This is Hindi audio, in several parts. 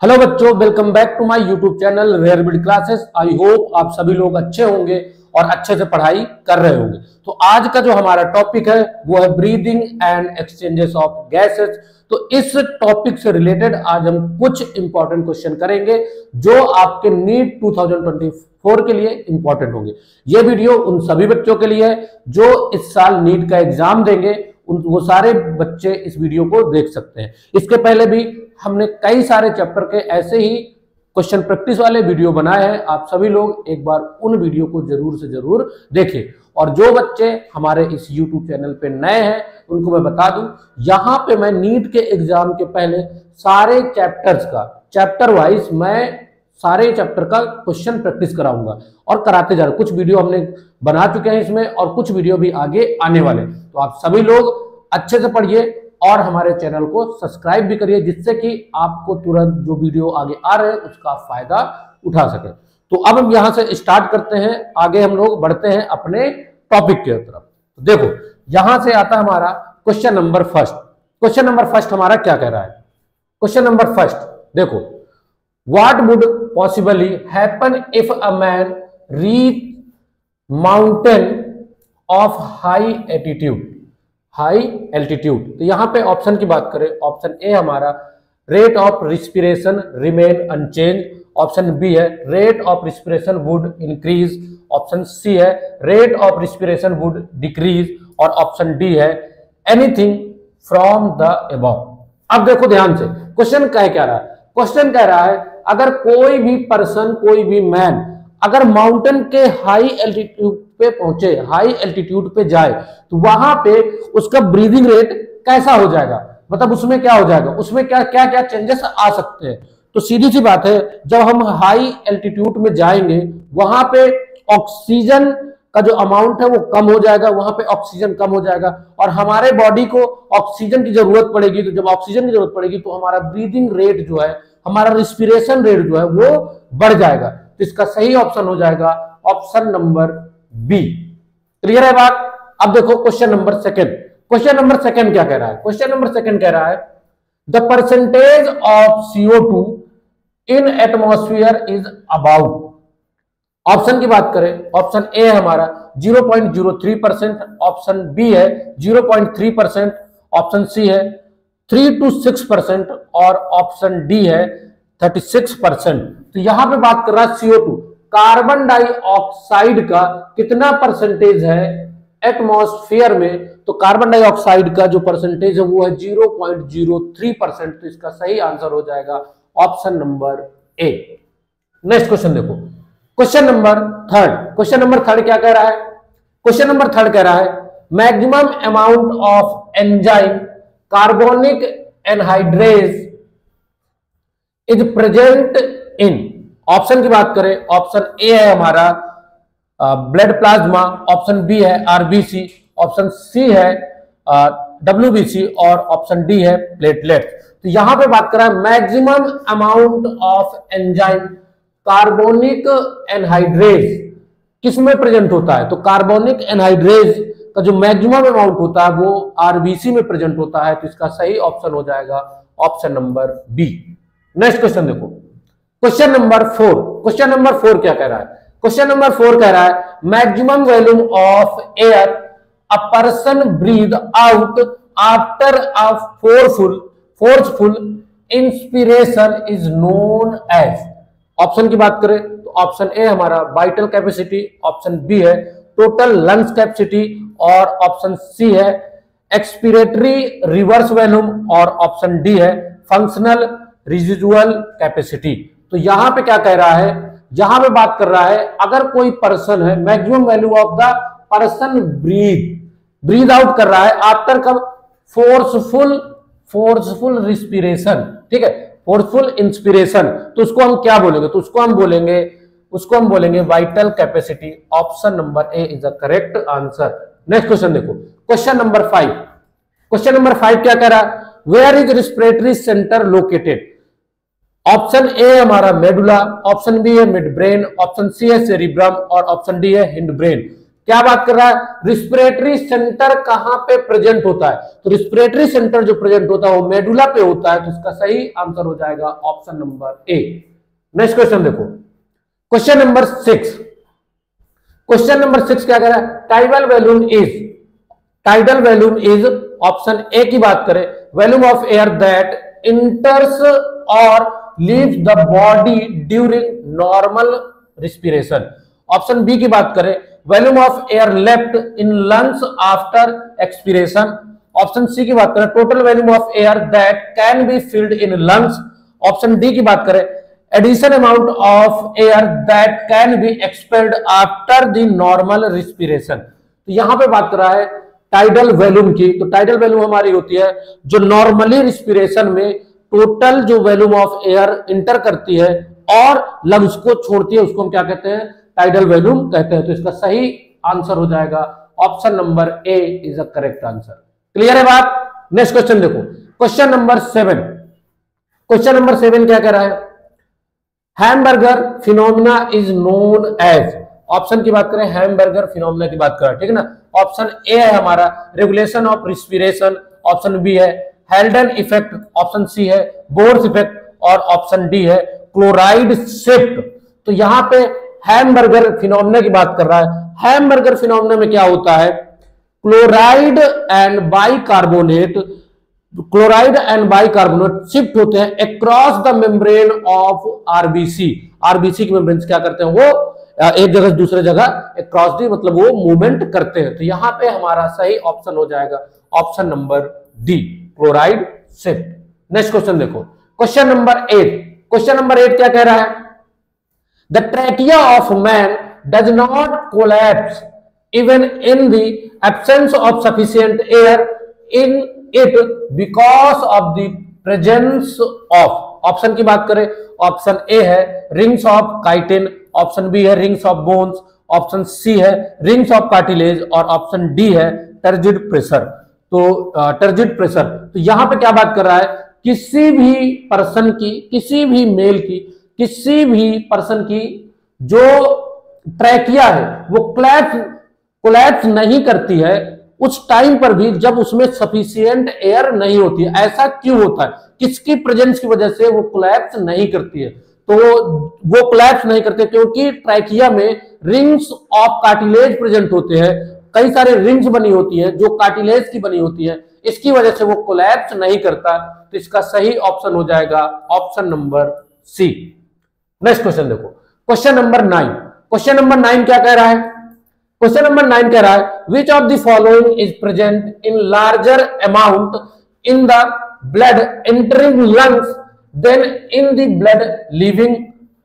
हेलो बच्चों, welcome back to my YouTube channel rare bid classes. I hope आप सभी लोग अच्छे होंगे और अच्छे से पढ़ाई कर रहे होंगे। तो आज का जो हमारा टॉपिक है वो है breathing and exchanges of gases. तो इस टॉपिक से रिलेटेड आज हम कुछ इंपॉर्टेंट क्वेश्चन करेंगे जो आपके नीट 2024 के लिए इंपॉर्टेंट होंगे। ये वीडियो उन सभी बच्चों के लिए है जो इस साल नीट का एग्जाम देंगे, वो सारे बच्चे इस वीडियो को देख सकते हैं। इसके पहले भी हमने कई सारे चैप्टर के ऐसे ही क्वेश्चन प्रैक्टिस वाले वीडियो बनाए हैं। आप सभी लोग एक बार उन वीडियो को जरूर से जरूर देखें। और जो बच्चे हमारे इस YouTube चैनल पे नए हैं उनको मैं बता दूं, यहाँ पे मैं नीट के एग्जाम के पहले सारे चैप्टर्स का चैप्टर वाइज मैं सारे चैप्टर का क्वेश्चन प्रैक्टिस कराऊंगा और कराते जा रहे। कुछ वीडियो हमने बना चुके हैं इसमें और कुछ वीडियो भी आगे आने वाले। तो आप सभी लोग अच्छे से पढ़िए और हमारे चैनल को सब्सक्राइब भी करिए, जिससे कि आपको तुरंत जो वीडियो आगे आ रहे हैं उसका फायदा उठा सके। तो अब हम यहां से स्टार्ट करते हैं, आगे हम लोग बढ़ते हैं अपने टॉपिक की तरफ। तो देखो यहां से आता है हमारा question number first. Question number first हमारा क्या कह रहा है? क्वेश्चन नंबर फर्स्ट देखो, what would possibly happen if a man reach mountain of high attitude. High altitude, तो यहां पे ऑप्शन की बात करें, ऑप्शन ए हमारा rate of respiration remain unchanged, option B है rate of respiration would increase, option C है rate of respiration would decrease और ऑप्शन डी है एनीथिंग फ्रॉम द अबव। अब देखो ध्यान से क्वेश्चन क्या रहा है। क्वेश्चन कह रहा है अगर कोई भी पर्सन, कोई भी मैन अगर माउंटेन के हाई एल्टीट्यूड पे पहुंचे, हाई एल्टीट्यूड पे जाए, तो वहां पे उसका ब्रीदिंग रेट कैसा हो जाएगा, मतलब उसमें क्या हो जाएगा, उसमें क्या क्या क्या चेंजेस आ सकते हैं। तो सीधी सी बात है, जब हम हाई एल्टीट्यूड में जाएंगे वहां पे ऑक्सीजन का जो अमाउंट है वो कम हो जाएगा, वहां पे ऑक्सीजन कम हो जाएगा और हमारे बॉडी को ऑक्सीजन की जरूरत पड़ेगी। तो जब ऑक्सीजन की जरूरत पड़ेगी तो हमारा ब्रीदिंग रेट जो है, हमारा रिस्पिरेशन रेट जो है वो बढ़ जाएगा। तो इसका सही ऑप्शन हो जाएगा ऑप्शन नंबर बी। क्लियर है बात? अब देखो question number second. Question number second क्या कह रहा है? क्वेश्चन नंबर सेकंड कह रहा है the percentage of CO2 in atmosphere is about. Option की बात करें, ऑप्शन ए है हमारा 0.03%, ऑप्शन बी है 0.3%, ऑप्शन सी है 3 to 6% और ऑप्शन डी है 36%। तो यहां पे बात कर रहा है CO2, कार्बन डाइऑक्साइड का कितना परसेंटेज है एटमॉस्फेयर में। तो कार्बन डाइऑक्साइड का जो परसेंटेज है वो है 0.03%। तो इसका सही आंसर हो जाएगा option number A. Next question देखो, question number third. Question number third क्या कह रहा है? क्वेश्चन नंबर थर्ड कह रहा है maximum amount of enzyme carbonic anhydrase is present in. Option की बात करें, ऑप्शन ए है हमारा ब्लड प्लाज्मा, ऑप्शन बी है RBC, ऑप्शन सी है WBC और ऑप्शन डी है प्लेटलेट। तो यहां पे बात कर रहा है maximum amount of enzyme carbonic anhydrase किसमें प्रेजेंट होता है? तो कार्बोनिक एनहाइड्रेज का जो मैक्सिमम अमाउंट होता है वो RBC में प्रेजेंट होता है। तो इसका सही ऑप्शन हो जाएगा option number B. Next question देखो, क्वेश्चन नंबर 4। क्वेश्चन नंबर 4 क्या कह रहा है? क्वेश्चन नंबर 4 कह रहा है maximum volume of air a person breathe out after a forceful inspiration is known as. Option की बात करें तो ऑप्शन ए हमारा वाइटल कैपेसिटी, ऑप्शन बी है टोटल लंग्स कैपेसिटी और ऑप्शन सी है एक्सपिरेटरी रिवर्स वॉल्यूम और ऑप्शन डी है फंक्शनल रिजिडुअल कैपेसिटी। तो यहां पे क्या कह रहा है? यहां पे बात कर रहा है अगर कोई पर्सन है, maximum value of the person breathe out कर रहा है आफ्टर कब? फोर्सफुल रिस्पिरेशन, ठीक है, फोर्सफुल इंस्पिरेशन। तो उसको हम क्या बोलेंगे? तो उसको हम बोलेंगे vital capacity. Option number A is the correct answer. Next question देखो, क्वेश्चन नंबर 5। क्वेश्चन नंबर 5 क्या कह रहा है? Where is respiratory centre located? Option A हमारा मेडुला, ऑप्शन बी है मिड ब्रेन, ऑप्शन सी है सेरिब्रम और ऑप्शन डी है हिंड ब्रेन। क्या बात कर रहा है, रिस्पिरेटरी सेंटर कहां पे प्रेजेंट होता है, तो रिस्पिरेटरी सेंटर जो प्रेजेंट होता है वो मेडुला पे होता है, तो इसका सही आंसर हो जाएगा option number A. Next question देखो, क्वेश्चन नंबर 6। क्वेश्चन नंबर 6 क्या कह रहा है, tidal volume is option A की बात करें, volume of air that enters और leaves the body during normal respiration. Option B की बात करें, volume of air left in lungs after expiration. Option C की बात करें, total volume of air that can be filled in lungs. Option D की बात करें, addition amount of air that can be expelled after the normal respiration. तो यहां पे बात कर रहा है टाइडल वॉल्यूम की, तो टाइडल वॉल्यूम हमारी होती है जो नॉर्मली रिस्पिरेशन में टोटल जो वॉल्यूम ऑफ एयर इंटर करती है और लंग्स को छोड़ती है, उसको हम क्या कहते हैं, टाइडल वॉल्यूम कहते हैं। तो इसका सही आंसर हो जाएगा option number A is the correct answer. Clear है बात। नेक्स्ट क्वेश्चन देखो, क्वेश्चन नंबर 7। क्वेश्चन नंबर 7 क्या कह रहा है, Hamburger phenomena is known as. Option की बात करें, हैमबर्गर फिनोमिना की बात करें, ठीक है ना। ऑप्शन ए है हमारा regulation of respiration, option B है हेल्डन इफेक्ट, ऑप्शन सी है बोर्स इफेक्ट और ऑप्शन डी है क्लोराइड शिफ्ट। तो यहां पे हैमबर्गर फिनोमिना की बात कर रहा है। हैमबर्गर फिनोमिना में क्या होता है, क्लोराइड एंड बाइकार्बोनेट शिफ्ट होते हैं across the membrane of RBC. RBC की मेम्ब्रेन क्या करते हैं, वो एक जगह से दूसरे जगह क्रॉस दी, मतलब वो मूवमेंट करते हैं। तो यहां पे हमारा सही ऑप्शन हो जाएगा option number D, chloride shift. Next question देखो, क्वेश्चन नंबर 8। क्वेश्चन नंबर 8 क्या कह रहा है, the trachea of man does not collapse even in the absence of sufficient air in it because of the presence of. Option की बात करें, ऑप्शन ए है rings of chitin, option B है rings of bones, option C है रिंग्स ऑफ कार्टिलेज और ऑप्शन डी है टर्जिड प्रेशर। तो टर्जिड प्रेशर, तो यहां पे क्या बात कर रहा है, किसी भी पर्सन की, किसी भी मेल की, किसी भी पर्सन की जो ट्रैकिया है वो कोलैप्स नहीं करती है उस टाइम पर भी जब उसमें सफिशिएंट एयर नहीं होती है। ऐसा क्यों होता है, किसकी प्रेजेंस की वजह से वो कोलैप्स नहीं करती है, तो वो कोलैप्स नहीं करते क्योंकि ट्रैकिया में रिंग्स ऑफ कार्टिलेज प्रेजेंट होते हैं, कई सारे रिंग्स बनी होती है जो कार्टिलेज की बनी होती है, इसकी वजह से वो कोलैप्स नहीं करता। तो इसका सही ऑप्शन हो जाएगा option number C. Next question देखो, क्वेश्चन नंबर 9। क्वेश्चन नंबर 9 क्या कह रहा है, क्वेश्चन नंबर 9 कह रहा है which of the following is present in larger amount in the blood entering lungs than in the blood leaving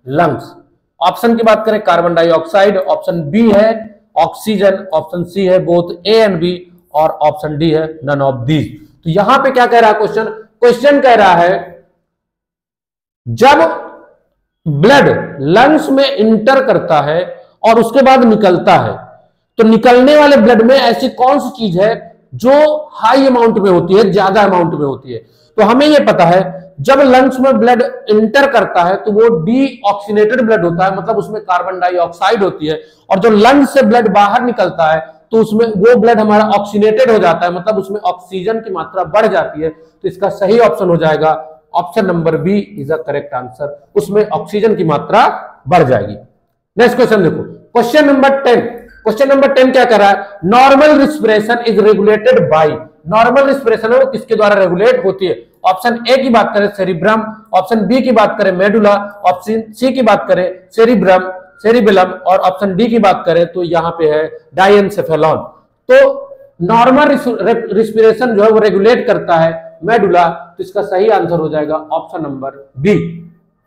lungs. Option की बात करें, कार्बन डाइऑक्साइड, ऑप्शन बी है ऑक्सीजन, ऑप्शन सी है बोथ ए एंड बी और ऑप्शन डी है नन ऑफ दीज। तो यहां पे क्या कह रहा है क्वेश्चन कह रहा है जब ब्लड लंग्स में इंटर करता है और उसके बाद निकलता है, तो निकलने वाले ब्लड में ऐसी कौन सी चीज है जो हाई अमाउंट में होती है, ज्यादा अमाउंट में होती है। तो हमें यह पता है जब लंग्स में ब्लड इंटर करता है तो वो डीऑक्सीनेटेड ब्लड होता है, मतलब उसमें कार्बन डाइऑक्साइड होती है, और जो लंग्स से ब्लड बाहर निकलता है तो उसमें वो ब्लड हमारा ऑक्सीनेटेड हो जाता है, मतलब उसमें ऑक्सीजन की मात्रा बढ़ जाती है। तो इसका सही ऑप्शन हो जाएगा option number B is the correct answer, उसमें ऑक्सीजन की मात्रा बढ़ जाएगी। नेक्स्ट क्वेश्चन देखो, क्वेश्चन नंबर 10। क्वेश्चन नंबर 10 क्या कर रहा है, normal respiration is regulated by. Normal respiration है वो किसके द्वारा रेगुलेट होती है। ऑप्शन ए की बात करें सेरिब्रम, ऑप्शन बी की बात करें मेडुला, ऑप्शन सी की बात करें सेरिबेलम और ऑप्शन डी की बात करें तो यहां पे है डायनसेफेलॉन। तो नॉर्मल रिस्पिरेशन जो है वो रेगुलेट करता है मेडुला, तो इसका सही आंसर हो जाएगा option number B.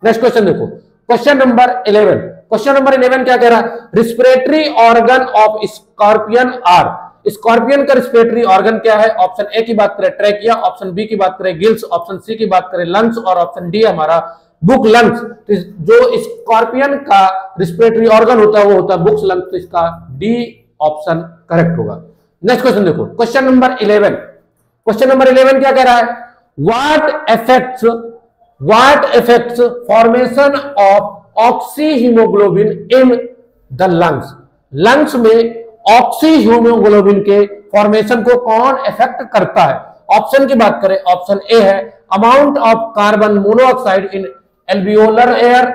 Next question देखो, क्वेश्चन नंबर 11। क्वेश्चन नंबर 11 क्या कह रहा है, respiratory organ of scorpion are. Scorpion का रिस्पिरेटरी ऑर्गन क्या है। ऑप्शन ए की बात करें ट्रैकिया, ऑप्शन बी की बात करें गिल्स, ऑप्शन सी की बात करें लंग्स और ऑप्शन डी हमारा बुक लंग्स। तो जो स्कॉर्पियन का रिस्पिरेटरी ऑर्गन होता है वो होता है बुक्स लंग्स, तो इसका डी ऑप्शन करेक्ट होगा। नेक्स्ट क्वेश्चन देखो, क्वेश्चन नंबर 11। क्वेश्चन नंबर 11 क्या कह रहा है, what affects formation of oxyhaemoglobin in the lungs. Lungs में ऑक्सी हीमोग्लोबिन के फॉर्मेशन को कौन इफेक्ट करता है? ऑप्शन की बात करें, ऑप्शन ए है amount of carbon monoxide in alveolar air.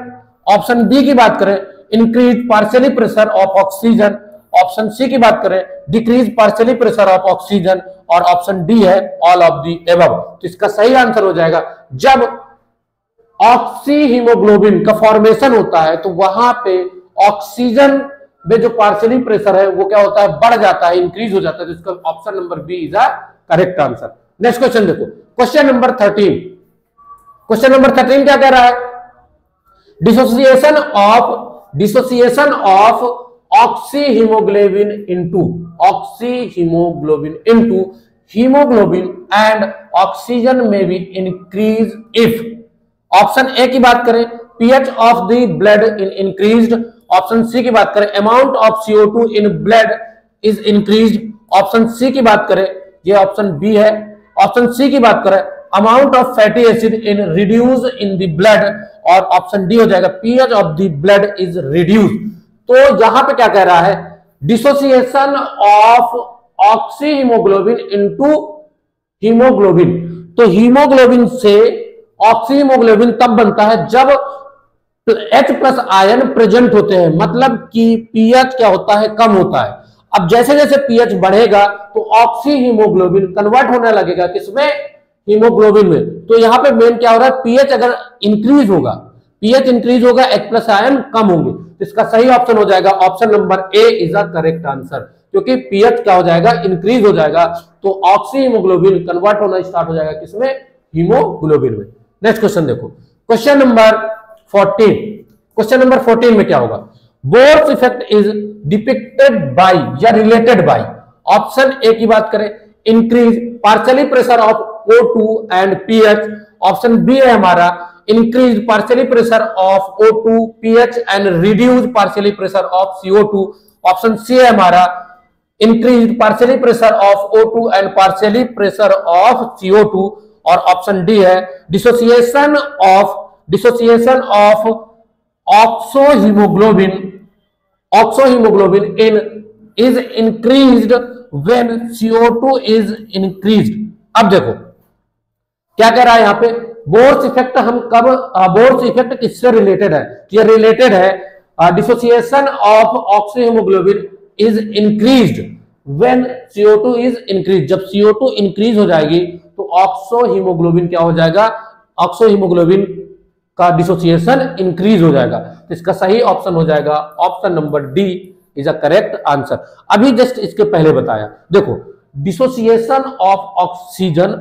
Option B की बात करें increase partially pressure of oxygen. Option C की बात करें decrease partially pressure of oxygen. और ऑप्शन डी है ऑल ऑफ दी एबव। तो इसका सही आंसर हो जाएगा जब ऑक्सी हीमोग्लोबिन का फॉर्मेशन होता है तो वहां पे ऑक्सीजन में जो पार्शियली प्रेशर है वो क्या होता है, बढ़ जाता है, इंक्रीज हो जाता है। तो इसका option number B is a correct answer. Next question देखो, क्वेश्चन नंबर 13। क्वेश्चन नंबर 13 क्या कह रहा है? Dissociation of oxyhaemoglobin into haemoglobin and oxygen may be increase if. Option A की बात करें pH of the blood increased. Option C की बात करें amount of CO2 in blood is increased. Option C की बात करें, ये ऑप्शन बी है, ऑप्शन सी की बात करें amount of fatty acid in reduce in the blood. और ऑप्शन डी हो जाएगा pH of the blood is reduce. तो यहां पे क्या कह रहा है, dissociation of oxyhaemoglobin into haemoglobin. तो हीमोग्लोबिन से ऑक्सी हीमोग्लोबिन तब बनता है जब H प्लस आयन प्रेजेंट होते हैं, मतलब कि pH क्या होता है, कम होता है। अब जैसे जैसे pH बढ़ेगा तो ऑक्सी हीमोग्लोबिन कन्वर्ट होने लगेगा किसमें, हीमोग्लोबिन में। तो यहां पे मेन क्या हो रहा है, pH अगर इंक्रीज होगा, pH इंक्रीज होगा, H प्लस आयन कम होंगे। तो इसका सही ऑप्शन हो जाएगा option number A is a correct answer, क्योंकि pH क्या हो जाएगा, इंक्रीज हो जाएगा। तो ऑक्सी हीमोग्लोबिन कन्वर्ट होना स्टार्ट हो जाएगा किसमें, हीमोग्लोबिन में। नेक्स्ट क्वेश्चन देखो, क्वेश्चन नंबर 14। क्वेश्चन नंबर 14 में क्या होगा, Bohr's effect is depicted bye या रिलेटेड बाय। ऑप्शन ए की बात करें increase partially pressure of O2 and pH। Option B है हमारा increase partially pressure of O2 pH and reduce partially pressure of CO2। Option C है हमारा increase partially pressure of O2 and partially pressure of CO2। और ऑप्शन डी है dissociation of oxyhaemoglobin in is increased when CO2 is increased. अब देखो क्या कह रहा है यहां पे, बोर्स इफेक्ट हम कब, बोर्स इफेक्ट किससे रिलेटेड है, ये रिलेटेड है dissociation of oxyhaemoglobin is increased when CO2 is increase. जब CO2 इंक्रीज हो जाएगी तो ऑक्सोहीमोग्लोबिन क्या हो जाएगा, ऑक्सोहीमोग्लोबिन का डिसोसिएशन इंक्रीज हो जाएगा। तो इसका सही ऑप्शन हो जाएगा option number D is a correct answer. अभी जस्ट इसके पहले बताया, देखो डिसोसिएशन ऑफ ऑक्सीजन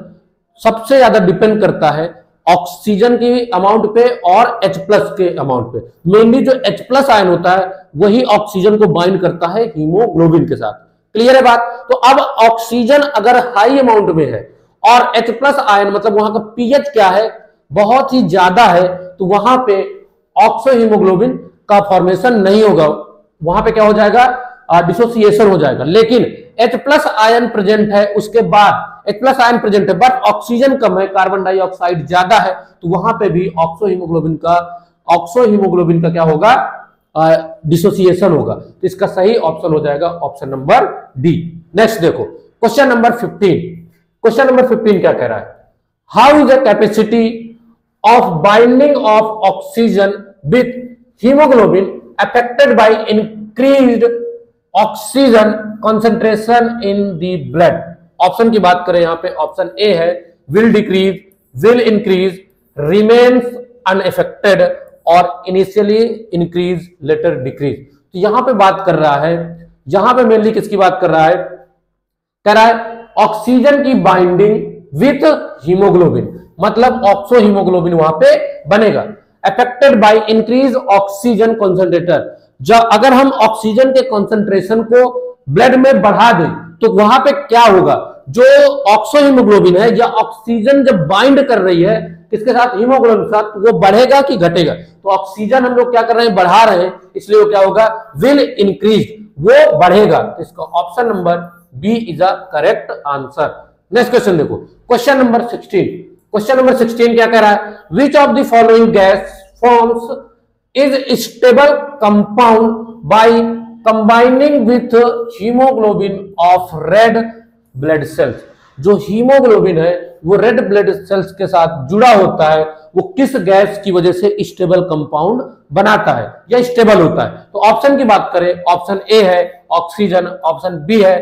सबसे ज्यादा डिपेंड करता है ऑक्सीजन की अमाउंट पे और H प्लस के अमाउंट पे। मेनली जो H प्लस आयन होता है वही ऑक्सीजन को बाइंड करता है हीमोग्लोबिन के साथ। क्लियर है बात? तो अब ऑक्सीजन अगर हाई अमाउंट में है और H प्लस आयन मतलब वहां का pH क्या है, बहुत ही ज्यादा है, तो वहां पे ऑक्सोहीमोग्लोबिन का फॉर्मेशन नहीं होगा, वहां पे क्या हो जाएगा, डिसोसिएशन हो जाएगा। लेकिन H प्लस आयन प्रेजेंट है, उसके बाद H प्लस आयन प्रेजेंट है बट ऑक्सीजन कम है, कार्बन डाइऑक्साइड ज्यादा है, तो वहां पे भी ऑक्सोहीमोग्लोबिन का क्या होगा, डिसोसिएशन होगा। तो इसका सही ऑप्शन हो जाएगा ऑप्शन नंबर डी। नेक्स्ट देखो क्वेश्चन नंबर 15। क्वेश्चन नंबर 15 क्या कह रहा है, how is the capacity of binding of oxygen with haemoglobin affected by increased oxygen concentration in the blood. Option की बात करें यहां पे ऑप्शन ए है will decrease, will increase, remains unaffected और इनिशियली इंक्रीज लेटर डिक्रीज। तो यहां पे बात कर रहा है, यहां पे मेनली किसकी बात कर रहा है, कह रहा है ऑक्सीजन की बाइंडिंग विथ हीमोग्लोबिन, मतलब ऑक्सो हीमोग्लोबिन वहां पे बनेगा। Affected by increase oxygen concentrator, जब अगर हम ऑक्सीजन के कॉन्सेंट्रेशन को ब्लड में बढ़ा दें तो वहां पे क्या होगा, जो ऑक्सो हीमोग्लोबिन है या ऑक्सीजन जब बाइंड कर रही है किसके साथ, हीमोग्लोबिन के साथ, वो बढ़ेगा कि घटेगा। तो ऑक्सीजन हम लोग क्या कर रहे हैं, बढ़ा रहे हैं, इसलिए वो क्या होगा, विल इंक्रीज, वो बढ़ेगा। तो इसका option number B is a correct answer. Next question देखो, क्वेश्चन नंबर 16। क्वेश्चन नंबर 16 क्या कह रहा है, which of the following gas forms is stable compound by combining with haemoglobin of red blood cells. जो हीमोग्लोबिन है वो रेड ब्लड सेल्स के साथ जुड़ा होता है, वो किस गैस की वजह से स्टेबल कंपाउंड बनाता है या स्टेबल होता है? तो ऑप्शन की बात करें, ऑप्शन ए है ऑक्सीजन, ऑप्शन बी है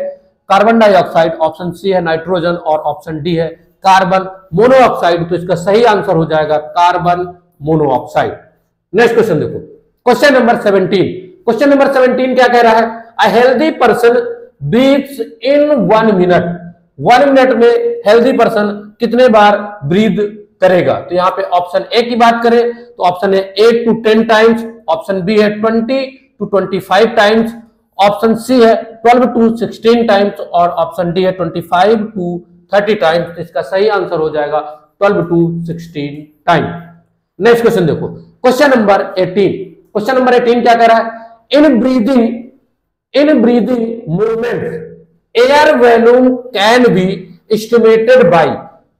कार्बन डाइऑक्साइड, ऑप्शन सी है नाइट्रोजन और ऑप्शन डी है कार्बन मोनोऑक्साइड। तो इसका सही आंसर हो जाएगा कार्बन मोनोऑक्साइड। नेक्स्ट क्वेश्चन देखो, क्वेश्चन नंबर 17। क्वेश्चन नंबर 17 क्या कह रहा है? A healthy person breathes in 1 minute. 1 minute में हेल्दी पर्सन कितने बार ब्रीथ करेगा? तो यहां पे ऑप्शन ए की बात करें तो ऑप्शन है 8 to 10 टाइम्स, ऑप्शन बी है 20 to 25 टाइम्स, ऑप्शन सी है 12 to 16 टाइम्स और ऑप्शन डी है 25 to 30 टाइम्स। तो इसका सही आंसर हो जाएगा 12 to 16 टाइम। नेक्स्ट क्वेश्चन देखो, क्वेश्चन नंबर 18। क्वेश्चन नंबर 18 क्या कह रहा है? In breathing movement air volume can be estimated by.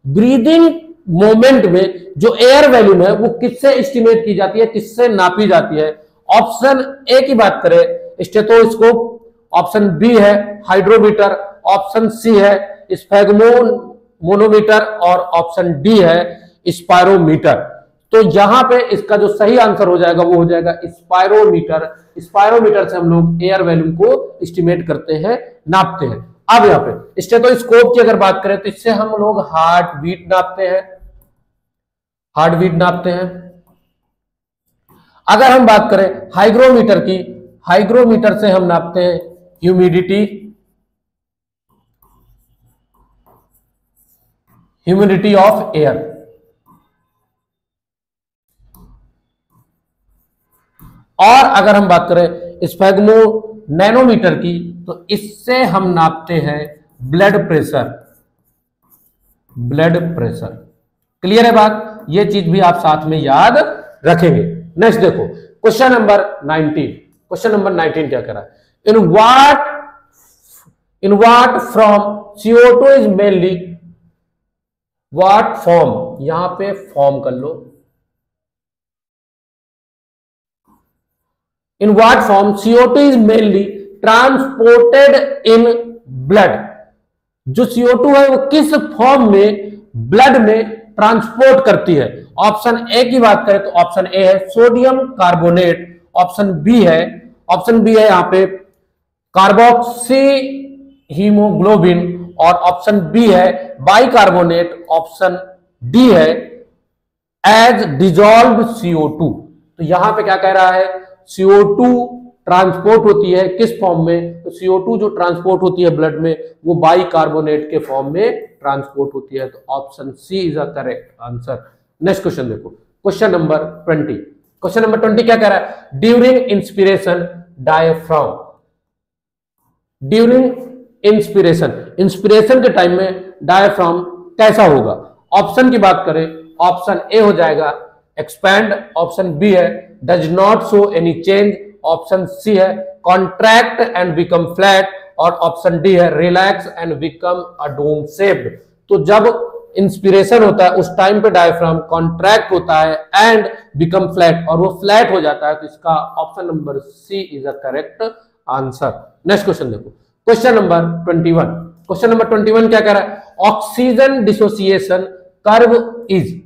Breathing moment में जो एयर वॉल्यूम है वो किससे एस्टिमेट की जाती है, किससे नापी जाती है? ऑप्शन ए की बात करें स्टेथोस्कोप, ऑप्शन बी है हाइड्रोमीटर, ऑप्शन सी है स्फेगमोमीटर और ऑप्शन डी है स्पायरोमीटर। तो यहां पे इसका जो सही आंसर हो जाएगा वो हो जाएगा स्पायरोमीटर। स्पायरोमीटर से हम लोग एयर वॉल्यूम को एस्टिमेट करते हैं, नापते हैं। अब यहाँ पे स्टेथोस्कोप की अगर बात करें तो इससे हम लोग हार्ट बीट नापते हैं, हार्ट बीट नापते हैं। अगर हम बात करें हाइग्रोमीटर की, हाइग्रोमीटर से हम नापते हैं ह्यूमिडिटी ऑफ एयर। और अगर हम बात करें स्फेगमो नैनोमीटर की तो इससे हम नापते हैं blood pressure. Blood pressure clear है बात? ये चीज भी आप साथ में याद रखेंगे। नेक्स्ट देखो, क्वेश्चन नंबर 19। क्वेश्चन नंबर 19 क्या कह रहा है? In what from CO2 is mainly what form. यहां पे फॉर्म कर लो। In what form CO2 is mainly transported in blood. जो CO2 है वो किस फॉर्म में ब्लड में ट्रांसपोर्ट करती है? ऑप्शन ए की बात करें तो ऑप्शन ए है सोडियम कार्बोनेट, ऑप्शन बी है यहां पे कार्बोक्सी हीमोग्लोबिन और ऑप्शन बी है बाइकार्बोनेट, ऑप्शन डी है एज डिजॉल्व्ड CO2। तो यहां पे क्या कह रहा है? CO2 ट्रांसपोर्ट होती है किस फॉर्म में? तो CO2 जो ट्रांसपोर्ट होती है ब्लड में वो बाइकार्बोनेट के फॉर्म में ट्रांसपोर्ट होती है। तो option C is a correct answer. Next question देखो, क्वेश्चन नंबर 20। क्वेश्चन नंबर 20 क्या कह रहा है? During inspiration diaphragm. During inspiration के टाइम में डायफ्राम कैसा होगा? ऑप्शन की बात करें, ऑप्शन ए हो जाएगा एक्सपैंड, ऑप्शन बी है does not show any change, option C है कॉन्ट्रैक्ट एंड बिकम फ्लैट और ऑप्शन डी है relax and become a dome shaped. तो जब इंस्पिरेशन होता है उस टाइम पे डायफ्राम कॉन्ट्रैक्ट होता है एंड बिकम फ्लैट और वो फ्लैट हो जाता है। तो इसका option number C is a correct answer. Next question देखो, क्वेश्चन नंबर 21। क्वेश्चन नंबर 21 क्या कह रहा है? Oxygen dissociation curve is.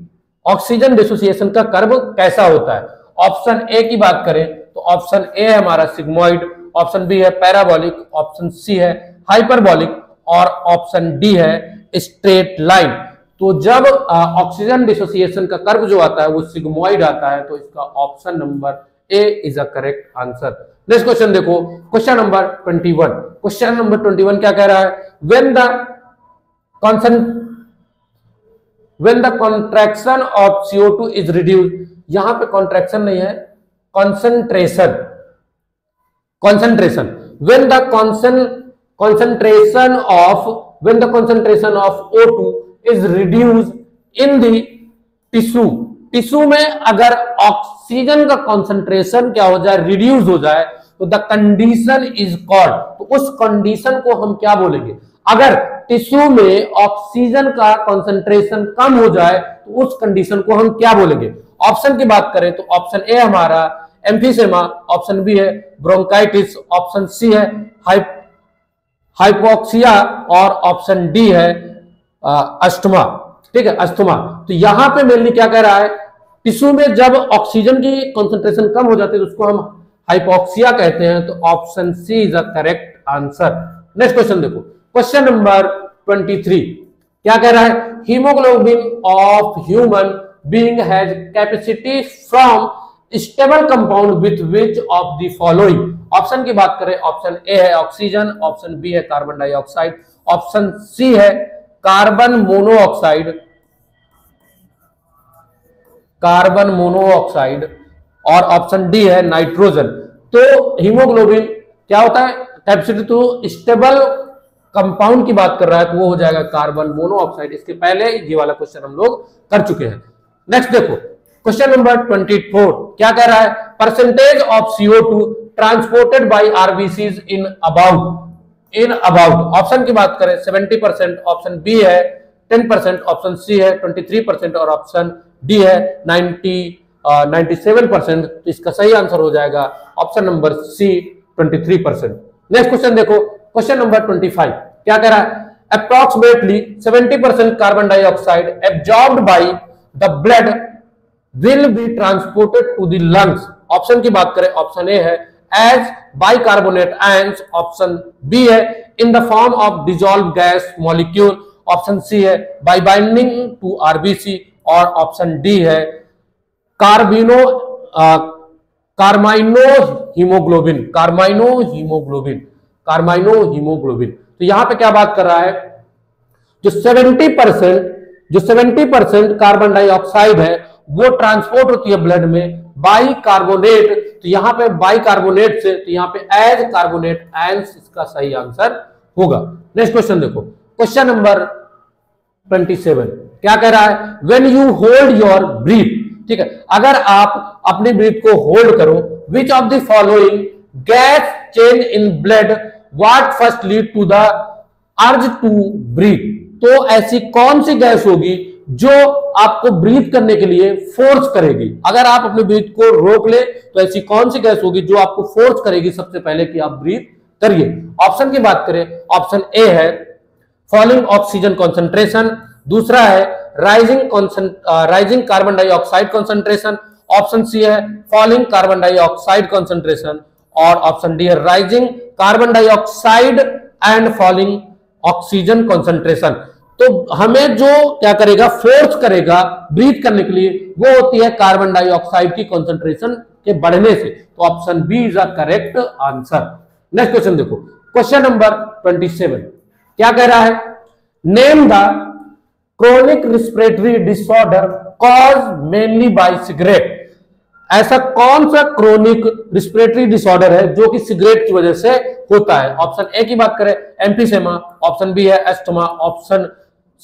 Oxygen dissociation का कर्व कैसा होता है? ऑप्शन ए की बात करें तो ऑप्शन ए है हमारा सिग्मोइड, ऑप्शन बी है पैराबोलिक, ऑप्शन सी है हाइपरबोलिक और ऑप्शन डी है स्ट्रेट लाइन। तो जब ऑक्सीजन डिसोसिएशन का कर्व जो आता है वो सिग्मोइड आता है। तो इसका option number A is a correct answer. Next question देखो, क्वेश्चन नंबर 21। क्वेश्चन नंबर 21 क्या कह रहा है? When the contraction of CO2 is reduce. यहां पे कॉन्ट्रैक्शन नहीं है, concentration when the concentration of O2 is reduced in the tissue में अगर ऑक्सीजन का कंसंट्रेशन क्या हो जाए? रिड्यूस हो जाए तो द कंडीशन इज कॉल्ड। तो उस कंडीशन को हम क्या बोलेंगे? अगर टिश्यू में ऑक्सीजन का कंसंट्रेशन कम हो जाए तो उस कंडीशन को हम क्या बोलेंगे? ऑप्शन की बात करें तो ऑप्शन ए हमारा एम्फीसेमा, ऑप्शन बी है ब्रोंकाइटिस, ऑप्शन सी है हाइपोक्सिया और ऑप्शन डी है अस्थमा। ठीक है, अस्थमा। तो यहां पे मेनली क्या कह रहा है, टिश्यू में जब ऑक्सीजन की कंसंट्रेशन कम हो जाती है तो उसको हम हाइपोक्सिया कहते हैं। तो option C is the correct answer. Next question देखो, क्वेश्चन नंबर 23 क्या कह रहा है, haemoglobin of human being has capacity from stable compound with which of the following. Option की बात करें, ऑप्शन ए है ऑक्सीजन, ऑप्शन बी है कार्बन डाइऑक्साइड, ऑप्शन सी है कार्बन मोनोऑक्साइड, कार्बन मोनोऑक्साइड और ऑप्शन डी है नाइट्रोजन। तो हीमोग्लोबिन क्या होता है, कैपेसिटी टू स्टेबल कंपाउंड की बात कर रहा है तो वो हो जाएगा कार्बन मोनोऑक्साइड। इसके पहले ये वाला क्वेश्चन हम लोग कर चुके हैं। नेक्स्ट देखो क्वेश्चन नंबर 24 क्या कह रहा है, percentage of CO2 transported by RBCs in about. Option की बात करें 70%, ऑप्शन बी है 10%, ऑप्शन सी है 23% और ऑप्शन डी है 97%। तो इसका सही आंसर हो जाएगा option number C 23%। Question question देखो, क्वेश्चन नंबर 25 क्या कह रहा है, approximately 70% carbon dioxide absorbed by the blood will be transported to the lungs. Option की बात करें, ऑप्शन ए है as bicarbonate ions, option B है in the form of dissolved gas molecule, option C है बाय बाइंडिंग टू आरबीसी और ऑप्शन डी है कार्माइनो हीमोग्लोबिन। तो यहां पे क्या बात कर रहा है, जो 70% कार्बन डाइऑक्साइड है वो ट्रांसपोर्ट होती है ब्लड में बाइकार्बोनेट। तो यहां पे बाइकार्बोनेट से, तो यहां पे एज कार्बोनेट आयंस इसका सही आंसर होगा। नेक्स्ट क्वेश्चन देखो, क्वेश्चन नंबर 27 क्या कह रहा है, when you hold your breath. ठीक है, अगर आप अपनी ब्रीथ को होल्ड करो, which of the following gas change in blood what first lead to the urge to breathe. तो ऐसी कौन सी गैस होगी जो आपको ब्रीथ करने के लिए फोर्स करेगी। अगर आप अपनी ब्रीथ को रोक ले तो ऐसी कौन सी गैस होगी जो आपको फोर्स करेगी सबसे पहले कि आप ब्रीथ करिए। ऑप्शन की बात करें, ऑप्शन ए है फॉलिंग ऑक्सीजन कॉन्सेंट्रेशन, दूसरा है rising carbon dioxide concentration, option C है फॉलिंग कार्बन डाइऑक्साइड कॉन्सेंट्रेशन और ऑप्शन डी है rising carbon dioxide and falling oxygen concentration. तो हमें जो क्या करेगा, फोर्स करेगा ब्रीथ करने के लिए, वो होती है कार्बन डाइऑक्साइड की कॉन्सेंट्रेशन के बढ़ने से। तो option B is the correct answer. Next question देखो, क्वेश्चन नंबर 27 क्या कह रहा है, name the chronic respiratory disorder cause mainly by cigarette. ऐसा कौन सा क्रोनिक रिस्पिरेटरी डिसऑर्डर है जो कि सिगरेट की वजह से होता है। ऑप्शन ए की बात करें एम्फीसेमा, ऑप्शन बी है एस्थमा, ऑप्शन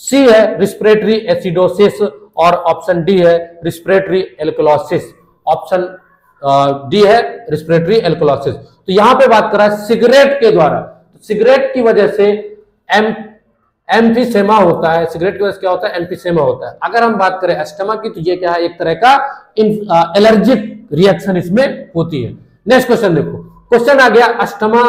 सी है रिस्पिरेटरी एसिडोसिस और ऑप्शन डी है रिस्पिरेटरी एल्कोलासिस, ऑप्शन डी है रिस्पिरेटरी एल्कोलासिस। तो यहां पे बात कर रहा है सिगरेट के द्वारा, तो सिगरेट की वजह से एम्फीसेमा होता है। सिगरेट की वजह से क्या होता है, एम्फीसेमा होता है। अगर हम बात करें अस्थमा की तो ये क्या है, एक तरह का एलर्जिक रिएक्शन इसमें होती है। नेक्स्ट क्वेश्चन देखो, क्वेश्चन आ गया अस्थमा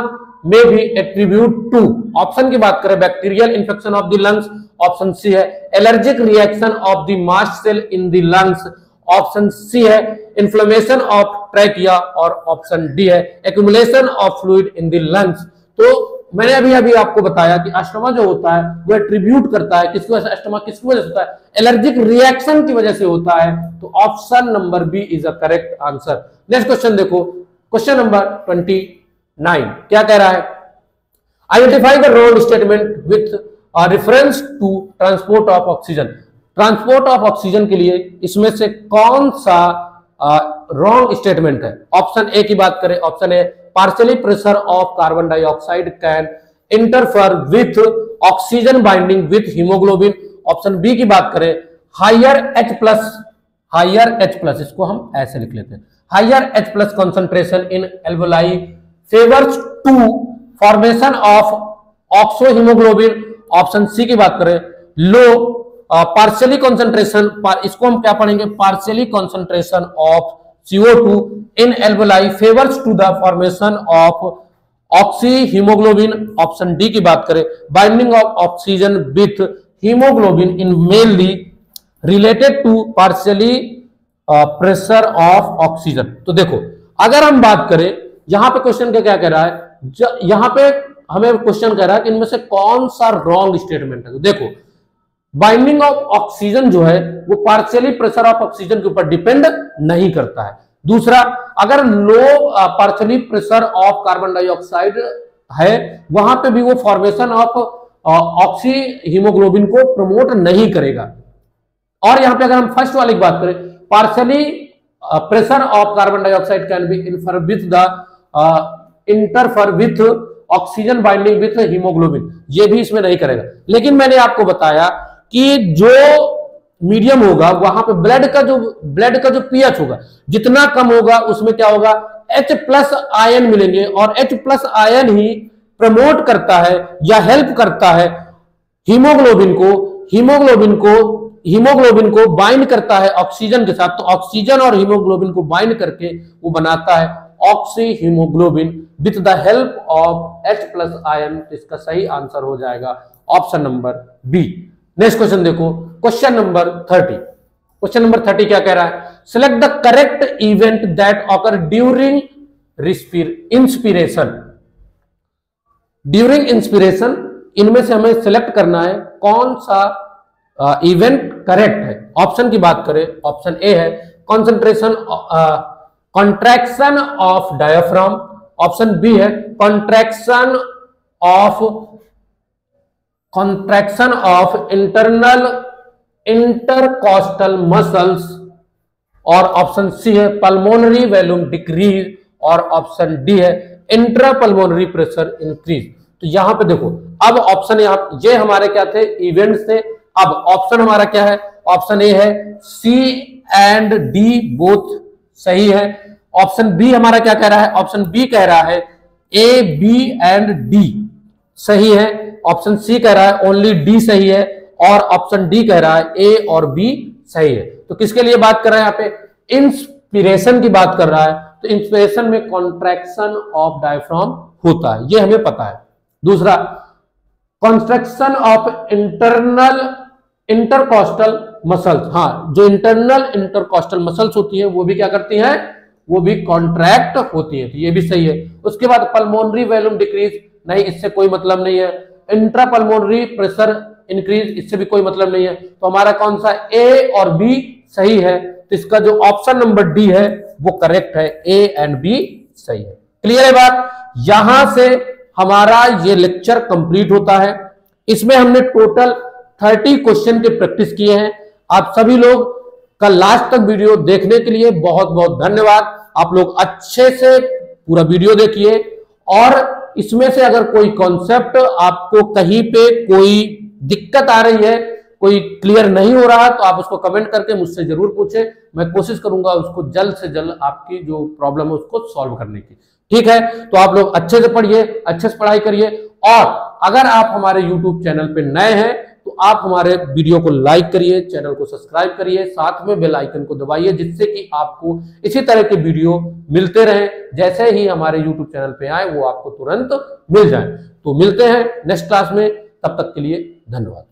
में भी एट्रीब्यूट टू। ऑप्शन की बात करें bacterial infection of the lungs, option C है allergic reaction of the mast cell in the lungs, option C है इन्फ्लेमेशन ऑफ ट्रैकिया और ऑप्शन डी है accumulation of fluid in the lungs. तो मैंने अभी आपको बताया कि अस्थमा जो होता है वो एट्रीब्यूट करता है किसकी वजह से, अस्थमा किसकी वजह से होता है, एलर्जिक रिएक्शन की वजह से होता है। तो option number B is a correct answer. Next question देखो, क्वेश्चन नंबर 29 क्या कह रहा है, identify the wrong statement with reference to transport of oxygen. Transport of oxygen के लिए इसमें से कौन सा रॉन्ग स्टेटमेंट है। ऑप्शन ए की बात करें, option A partially pressure of carbon dioxide can interfere with oxygen binding with hemoglobin। Option B की बात करें हायर H+, इसको हम ऐसे लिख लेते हैं, higher H+ concentration in alveoli favors to formation of oxohemoglobin। Option C की बात करें लो पार्शियली concentration, इसको हम क्या पढ़ेंगे, partially concentration of CO2 in alveoli favors to the formation of oxyhaemoglobin. Option D की बात करें, binding of oxygen with haemoglobin in mainly related to partially pressure of oxygen. तो देखो अगर हम बात करें यहां पे क्वेश्चन क्या कह रहा है, यहां पे हमें क्वेश्चन कह रहा है कि इनमें से कौन सा रॉन्ग स्टेटमेंट है। तो देखो बाइंडिंग ऑफ ऑक्सीजन जो है वो पार्शियली प्रेशर ऑफ ऑक्सीजन के ऊपर डिपेंड नहीं करता है। दूसरा, अगर low partially pressure of carbon dioxide है वहां पे भी वो फॉर्मेशन ऑफ ऑक्सी हीमोग्लोबिन को प्रमोट नहीं करेगा। और यहां पे अगर हम फर्स्ट वाली की बात करें, partially pressure of carbon dioxide can be interfere with oxygen binding with haemoglobin, ये भी इसमें नहीं करेगा। लेकिन मैंने आपको बताया कि जो मीडियम होगा वहां पे ब्लड का जो पीएच होगा जितना कम होगा उसमें क्या होगा, H+ आयन मिलेंगे और H+ आयन ही प्रमोट करता है या हेल्प करता है हीमोग्लोबिन को बाइंड करता है ऑक्सीजन के साथ। तो ऑक्सीजन और हीमोग्लोबिन को बाइंड करके वो बनाता है oxyhaemoglobin with the help of H+ ion. इसका सही आंसर हो जाएगा option number B. Next question देखो, क्वेश्चन नंबर 30। क्वेश्चन नंबर 30 क्या कह रहा है, select the correct event that occur during inspiration. During inspiration इनमें से हमें सिलेक्ट करना है कौन सा इवेंट करेक्ट है। ऑप्शन की बात करें, ऑप्शन ए है contraction of diaphragm. Option B है कॉन्ट्रैक्शन ऑफ इंटरकॉस्टल मसल्स। और ऑप्शन सी है पल्मोनरी वॉल्यूम डिक्रीज। और ऑप्शन डी है इंट्रापल्मोनरी प्रेशर इंक्रीज। तो यहां पे देखो अब ऑप्शन ये हमारे क्या थे, इवेंट्स थे। अब ऑप्शन हमारा क्या है, ऑप्शन ए है सी एंड डी बोथ सही है। ऑप्शन बी हमारा क्या कह रहा है, ऑप्शन बी कह रहा है ए बी एंड डी सही है। ऑप्शन सी कह रहा है ओनली डी सही है। और ऑप्शन डी कह रहा है ए और बी सही है। तो किसके लिए बात कर रहा है, यहाँ पे इंस्पिरेशन की बात कर रहा है। तो इंस्पिरेशन में कॉन्ट्रैक्शन ऑफ डायफ्राम होता है, ये हमें पता है। दूसरा, कॉन्ट्रैक्शन ऑफ इंटरकॉस्टल मसल्स, हाँ जो इंटरनल इंटरकॉस्टल मसल्स होती है वो भी क्या करती हैं, वो भी कॉन्ट्रैक्ट होती है। तो ये भी सही है। उसके बाद पल्मोनरी वॉल्यूम डिक्रीज, नहीं इससे कोई मतलब नहीं है। इंट्रापल्मोनरी प्रेशर इंक्रीज, इससे भी कोई मतलब नहीं है। तो हमारा कौन सा ए और बी सही है। तो इसका जो ऑप्शन नंबर डी है वो करेक्ट है, ए एंड बी सही है। क्लियर है बात। यहां से हमारा ये लेक्चर कंप्लीट होता है। इसमें हमने टोटल 30 क्वेश्चन के प्रैक्टिस किए हैं। आप सभी लोग का लास्ट तक वीडियो देखने के लिए बहुत बहुत धन्यवाद। आप लोग अच्छे से पूरा वीडियो देखिए और इसमें से अगर कोई कॉन्सेप्ट आपको कहीं पे कोई दिक्कत आ रही है, कोई क्लियर नहीं हो रहा, तो आप उसको कमेंट करके मुझसे जरूर पूछें। मैं कोशिश करूंगा उसको जल्द से जल्द आपकी जो प्रॉब्लम है उसको सॉल्व करने की। ठीक है, तो आप लोग अच्छे से पढ़िए, अच्छे से पढ़ाई करिए। और अगर आप हमारे YouTube चैनल पे नए हैं तो आप हमारे वीडियो को लाइक करिए, चैनल को सब्सक्राइब करिए, साथ में बेल आइकन को दबाइए, जिससे कि आपको इसी तरह के वीडियो मिलते रहें। जैसे ही हमारे YouTube चैनल पे आए वो आपको तुरंत मिल जाए। तो मिलते हैं नेक्स्ट क्लास में, तब तक के लिए धन्यवाद।